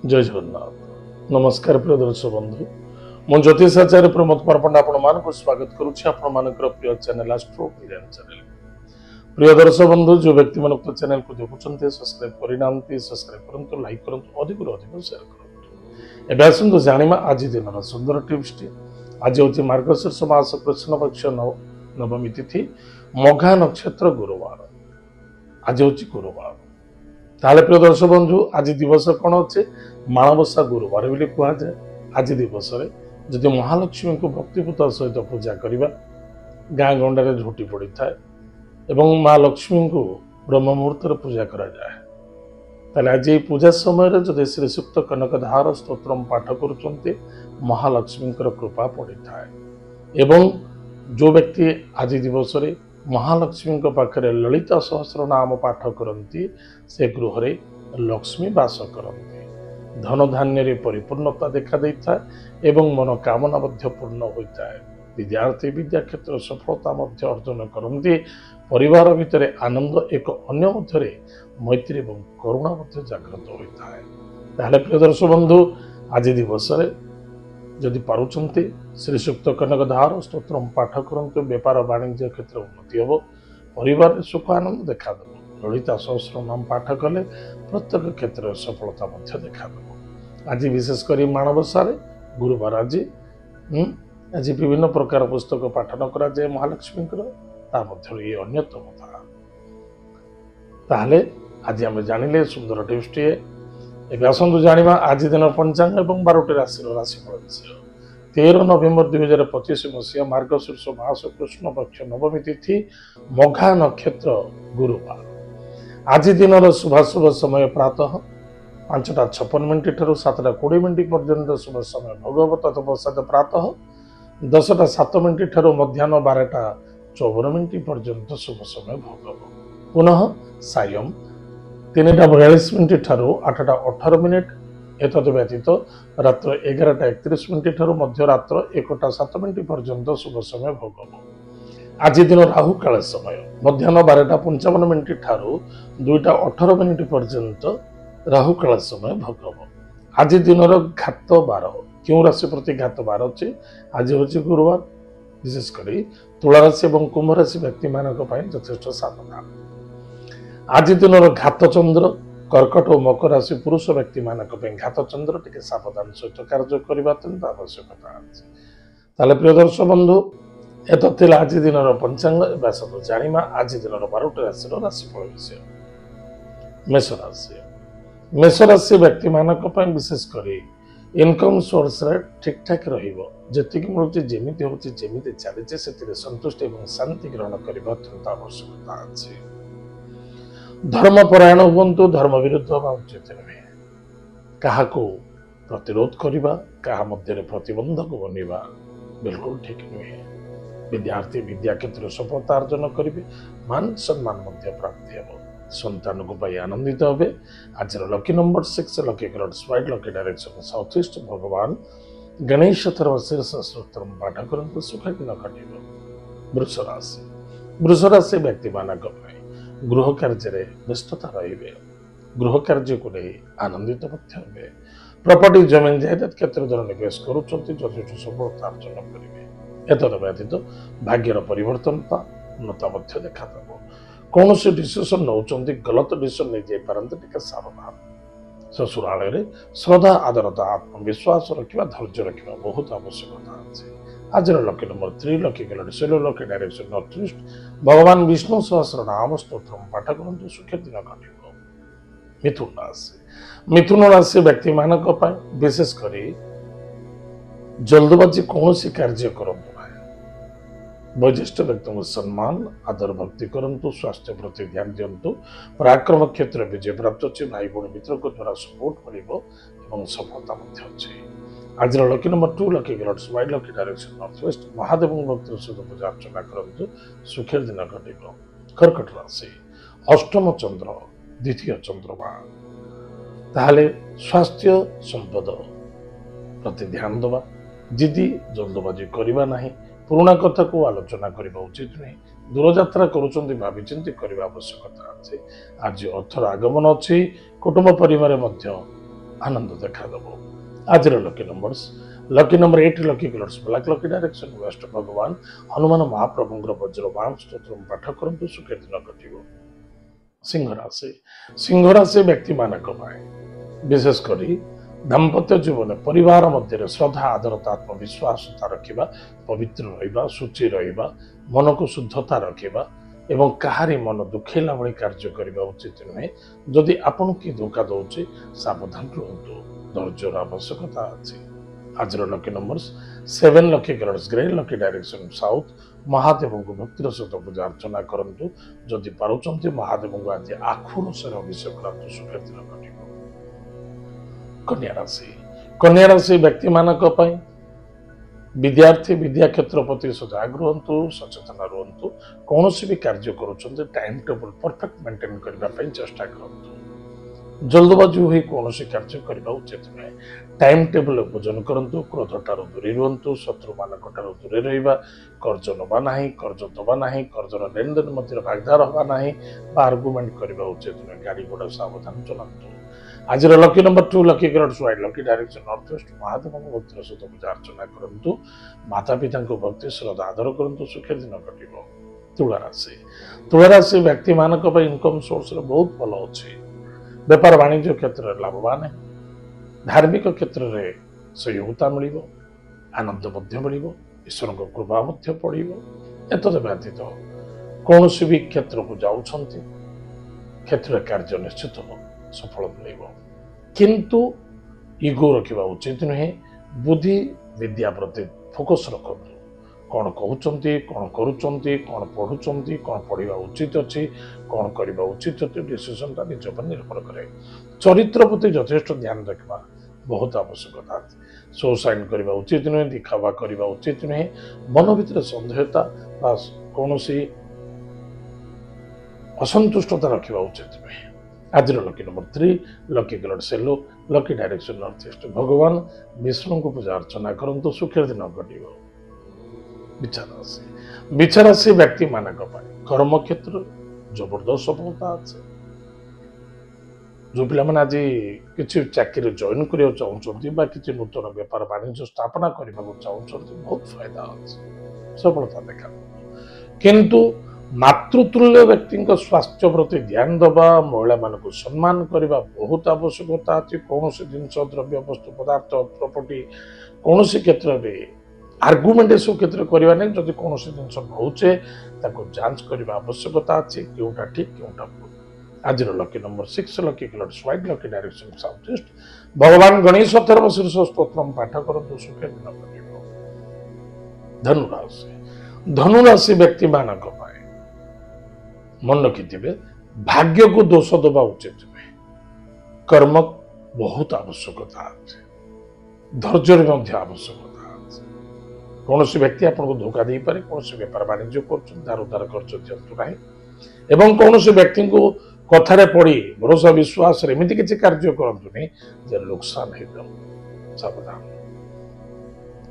जय जगन्नाथ नमस्कार प्रिय दर्शक बंधु मु ज्योतिषाचार्य प्रमोद परपंडा आपण स्वागत करुच्ची प्रिय चैनल एस्ट्रो इंडियन चैनल। प्रिय दर्शक बंधु जो व्यक्ति मान चैनल को देखुं सब्सक्राइब करना सब्सक्राइब करूँ लाइक करूँ अधिक शेयर करूँ। एवं आसतु जाना आज दिन सुंदर टिप्स टी। आज हूँ मार्गशीर्ष मास कृष्ण पक्ष नवमी तिथि मघा नक्षत्र गुरुवार। आज हूँ गुरुवार। ताले प्रिय दर्शक बंधु आज दिवस कौन अच्छे माणबसा गुरुवार बोली कहुए। आज दिवस जदि महालक्ष्मी को भक्तिपूत सहित पूजा करवा गाँ गंडारे झुटी पड़ी थाए एवं माँ लक्ष्मी को ब्रह्म मुहूर्त पूजा करा जाए ताले आज पूजा समय जदि श्री सूक्त कनकधार स्तोत्र पाठ करुँच महालक्ष्मी कृपा पड़ी थाए। एवं जो व्यक्ति आज दिवस महालक्ष्मी पाखे ललिता सहस्र नाम पाठ करती से गृह लक्ष्मी वास करती धन धान्य परिपूर्णता देखा देता एवं मनोकामना पूर्ण होता है। विद्यार्थी विद्या क्षेत्र सफलता अर्जन करती परिवार भितर आनंद एक अन्य मध्य मैत्री और करुणा जागृत होता है। ताहले प्रिय दर्शक बंधु आज दिवस जदि पारुचंती श्री सूक्त कनकधार स्तोत्र पाठ करंतु व्यापार वाणिज्य क्षेत्र उन्नति हम परिवार सुख आनंद देखा ललिता सहस्र नाम पाठ कले प्रत्येक क्षेत्र सफलता देखा आज विशेषकर माणबसा गुरुवार आज आज विभिन्न प्रकार पुस्तक पाठन करा जाए महालक्ष्मी ये अन्यतम था। ताहले आज आम जानिले सुंदर टिप्स टी। एवं आसतु जाना आज दिन पंचांग और 12टी राशि राशिफल विषय। 13 नवेम्बर 2025 मसीहा मार्गशीर्ष मास कृष्ण पक्ष नवमी तिथि मघा नक्षत्र गुरुवार। आज दिन शुभाशुभ समय प्रातः 5:56 ठारू 7:20 पर्यंत शुभ समय भगवत प्रसाद प्रातः 10:07 ठारू मध्याह्न 12:54 पर्यंत शुभ समय भोगव पुनः सायं 3:42 ठारू 8:18 एतद व्यतीत रात्र 11:31 ठारू मध्यरात्र 1:07 पर्यंत शुभ समय भोगव। आज दिन राहु काल समय मध्याह्न 12:55 ठारू 2:18 पर्यंत राहु काल समय भोगव। आज दिन घात बार क्यों राशि प्रति घात बार अच्छे आज हूँ गुरुवार। विशेषकर तुला राशि और कुंभ राशि व्यक्ति मानक यथेष सावधान। आज दिन घात चंद्र कर्कट और मकर राशि पुरुष व्यक्ति मानक घात चंद्र टी सावधान सहित कार्य करने अत्यंत आवश्यकता अच्छे। ताले प्रिय दर्शक बंधु एत आज दिन पंचांग सब जाना आज दिन 12टी राशि राशिफल विषय। मेष राशि मेष राशि व्यक्ति मानक विशेषकर इनकम सोर्स ठीक ठाक रही मिलूँ जमी हूँ जमी चली से संतुष्टि और शांति ग्रहण करने अत्यंत आवश्यकता अच्छी। धर्मपरायण हूँ धर्म विरुद्ध हवा उचित नुहे क्या प्रतिरोध करवा क्या मध्य प्रतिबंधक बनवा बिल्कुल ठीक नुहे। विद्यार्थी विद्या क्षेत्र सफलता अर्जन करेंगे मान सम्मान प्राप्ति हे संतान को पाई आनंदित हे। आज lucky number 6 lucky colours white lucky direction south east भगवान गणेश शीर्ष स्तोत्र पाठ करंतु सुख दिन कटिब। वृष राशि व्यक्ति मानक गृह कार्य व्यस्तता रे गृह कार्य को नहीं आनंदित हे। प्रॉपर्टी जमीन जायदाद क्षेत्र द्वारा निवेश करुँच सफलता अर्जन करेंगे। एतद व्यतीत भाग्यर परिवर्तनता उन्नता देखा कौन से डिसीजन नौ गलत डिसीजन नहीं जाते सावधान। ससुरालय श्रद्धा आदरता आत्मविश्वास रखा धैर्य रखा बहुत आवश्यकता अच्छे। आज लकी नंबर 3 लकी कलर सेलो लकी डायरेक्शन नॉर्थ ईस्ट भगवान विष्णु सहस्र नाम स्तोत्र पाठ करूँ सुख दिन घटव। मिथुन राशि व्यक्ति मानक विशेषकर जल्दबाजी कौन सी कार्य करूँ वयोज्येष्ठ व्यक्ति को सम्मान आदर भक्ति करंतु स्वास्थ्य प्रति ध्यान दिंतु। पराक्रम क्षेत्र विजय प्राप्त अच्छे भाई भाई मित्र को द्वारा सपोर्ट मिल सफलता अच्छे। आज lucky number 2 lucky colours white lucky direction north west Mahadev भक्त सहित पूजा अर्चना करंतु सुख दिन घटव। कर्कट राशि अष्टम चंद्र द्वितीय चंद्रमा ताहले स्वास्थ्य संपद प्रति ध्यान दवा जिदी जल्दबाजी करवा नहीं पुराणा कथा को आलोचना करने उचित नहीं। दूरयात्रा करुँच भाविचिंती करने आवश्यकता अच्छे। आज अर्थर आगमन अच्छी कुटुंब परिवार आनंद देखा आज lucky number 8 lucky colours black lucky direction waste भगवान हनुमान महाप्रभु वज्रबाण स्तोत्र पाठ करंतु सुखे दिन कटिबो सिंह राशि व्यक्ति मानक विशेष करी दाम्पत्य जीवन परिवार मध्य श्रद्धा आदरता आत्मविश्वासता रखा पवित्र रहिबा शुचि रहिबा मन को शुद्धता रखा एवं कहारी मन दुखेला भली कार्य करने उचित नुहे जदि आपन की धोखा दौचे सावधान रुहतु धैर्यर आवश्यकता अच्छी आज lucky numbers 7 lucky colours grey lucky direction south Mahadev को भक्तिर सहित पूजा अर्चना करंतु जदि पारुचंती महादेव को आज आखु रसर अभिषेक करंतु सुखे दिन कटिबो कन्या राशि व्यक्ति मानक पई विद्यार्थी विद्या क्षेत्र प्रति सजग रुहतु सचेतन रुहतु कौन भी कार्य करुँच टाइम टेबल परफेक्ट मेंटेन करने चेष्टा करंतु जल्दबाजी हुई कौन कार्य करने उचित नुहे टाइम टेबल भोजन करंतु क्रोध ठारू दूरी रुहतु शत्रु मानक ठारू दूरे रहिबा कर्ज नबा नाही कर्ज दबा नाही कर्जर लेन देन मध्य भागदार हवा नाही आर्गुमेंट करने उचित नुहे गाड़ी घोड़ा सावधान चलांतु आज lucky number 2 lucky colours white lucky direction north west Mahadev भक्तिर सहित पूजा अर्चना करंतु माता पिता भक्ति श्रद्धा आदर करंतु सुखे दिन कटिबो तुला राशि व्यक्ति मानक इनकम सोर्स बहुत भल अच्छी व्यापार वाणिज्य क्षेत्र में लाभवान है धार्मिक क्षेत्र में सहयोगिता मिल आनंद मिल ईश्वर कृपा पड़ो एतद व्यतीत कौन भी क्षेत्र को जाऊँच क्षेत्र कार्य निश्चित सफल मिल किंतु इगो रखा उचित नुहे बुद्धि विद्या प्रति फोकस रखु कौन कहते कौन करुँच कौन पढ़ुंट कौन पढ़ा उचित अच्छी कौन करवा उचित अच्छी डिसीजन टा निज पर निर्भर करे चरित्र प्रति यथेष्ट ध्यान रखा बहुत आवश्यकता सुसाइड करवा उचित नुहे दिखावा करवा उचित नुहे मन भीतर सन्देहता कौन असंतुष्टता रखा उचित नुहे आज लकी नंबर 3 लकी कलर सेलो लकी डायरेक्शन नॉर्थ ईस्ट भगवान विष्णु को पूजा अर्चना करंतु सुखे दिन कटिबो विचारासी व्यक्ति मानक कर्म क्षेत्र जबरदस्त सफलता अच्छे जो पिला आज किसी चाकरी जॉइन करने चाहूँ कि नूतन व्यापार वाणिज्य स्थापना करने को चाहूँ बहुत फायदा अच्छे सफलता देखा किंतु मातृतुल्य व्यक्ति स्वास्थ्य प्रति ध्यान दबा महिला मान को सम्मान करने बहुत आवश्यकता अच्छी कौन जिनस द्रव्य वस्तु पदार्थ प्रॉपर्टी कौन क्षेत्र में आर्गुमेंट सब क्षेत्र करवा नहीं जब कौन जिन नौचे जांच करने आवश्यकता अच्छी क्योंटा ठीक क्योंटा भूल आज lucky number 6 lucky colours white lucky direction south east भगवान गणेश अथर्व शीर्ष स्तोत्रम पाठ करंतु सुखे दिन कटिबो धनुराशि व्यक्ति मानक मन रखिथे भाग्य को दोष दबा उचित नुहे कर्म बहुत आवश्यकता धैर्य आवश्यकता कौन व्यक्ति आपको धोखा दे पारे कौन व्यापार वाणिज्य कर उधार कर्ज दिंतु ना एवं कौन व्यक्ति को कथार पड़ी भरोसा विश्वास एमती किसी कार्य करतुनि जे नुकसान हो सावधान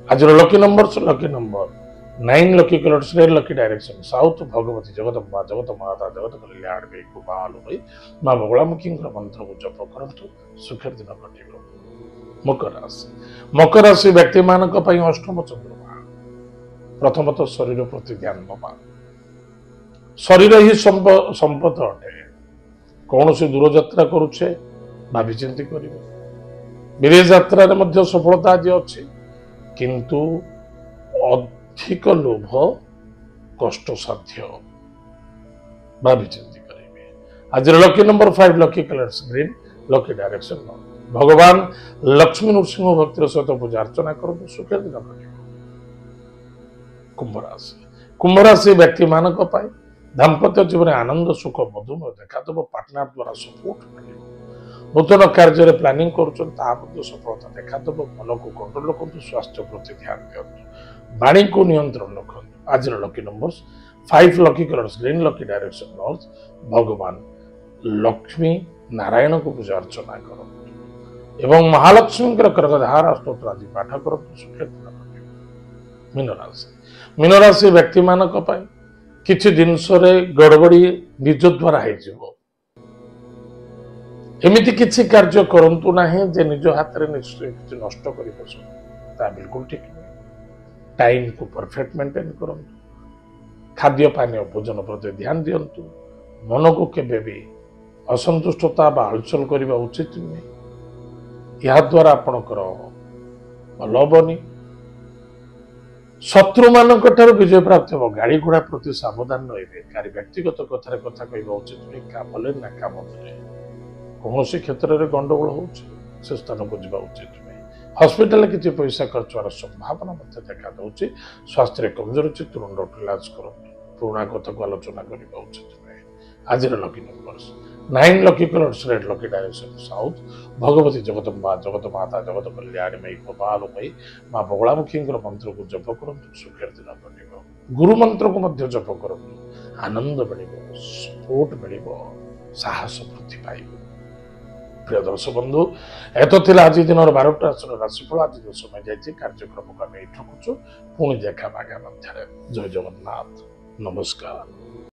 आज lucky number 9 lucky colours red lucky direction south Bhagwati Jagdamba जगत माता जगत कल्याण भाई माँ बगलामुखी मंत्र को जप करंतु सुखे दिन कटिबो मकर राशि व्यक्ति मानक अष्टम चंद्रमा प्रथमतः शरीर प्रति ध्यान दबा शरीर ही संपद अटे कौन सी दूर यात्रा करुचे भावी चिंती करिवे विदेश यात्रा सफलता आज अच्छी किंतु अधिक लोभ कष्ट साध्य भावी चिंती करेंगे आज lucky number 5 lucky colours green lucky direction भगवान लक्ष्मी नृसिंह भक्तिर सहित पूजा अर्चना करते सुखे दिन कटिबो कुंभ राशि व्यक्ति मानक दाम्पत्य जीवन आनंद सुख मधुमेह देखादेव पार्टनर द्वारा सपोर्ट मिले नूतन कार्य प्लानिंग कर सफलता देखादेव मन को कंट्रोल कर स्वास्थ्य प्रति ध्यान दिंतु वाणी को नियंत्रण रखु आज lucky numbers 5 lucky colours green lucky direction north भगवान लक्ष्मी नारायण को पूजा अर्चना करंतु एवं महालक्ष्मी कर्कधारा स्तोत्र आदि पाठ करंतु सुखे मीन राशि व्यक्ति मानक किछि जिनस गड़बड़ी निज द्वारा हो एमिति किछि कार्य करंतु नाही जे निज हाथ रे निश्चय किछि नष्ट करि बसु ता बिल्कुल ठीक नहीं। टाइम को परफेक्ट मेंटेन करंतु, खाद्य पानीय भोजन प्रति ध्यान दियंतु, मन को केबे भी असंतुष्टता बा हलचल करबा उचित नहीं। या द्वारा आपणकर भल हबनी। शत्रु मानक ठाରୁ विजय प्राप्त हो। गाड़ी घोड़ा प्रति सावधान रहिबे। कारी व्यक्तिगत कथा कहबा उचित नहीं। का भले ना काम भले कौन क्षेत्र में गंडगोल होउछि से स्थान को जीवा उचित नहीं। हॉस्पिटल किसी पैसा खर्च होवार संभावना देखा दूसरी। स्वास्थ्य कमजोर अच्छी तुरंत इलाज करूँ। पुराणा कथा को आलोचना करबा उचित नहीं। आज lucky numbers 9 lucky colours red lucky direction south. Bhagwati Jagdamba जगत माता जगत कल्याणमयी गोपालमयी माँ बगलामुखी मंत्र को जप करूँ। सुखेर दिन कटिब। गुरु मंत्र को मध्य जप करूँ। आनंद मिल सपोर्ट मिल साहस वृद्धि पाइब। प्रिय दर्शक बंधु एत थिला आज दिन 12टा राशिफल। आज जो समय जाइए कार्यक्रम को आम रखुचु। पुणी देखा आगामी मध्य। जय जगन्नाथ। नमस्कार।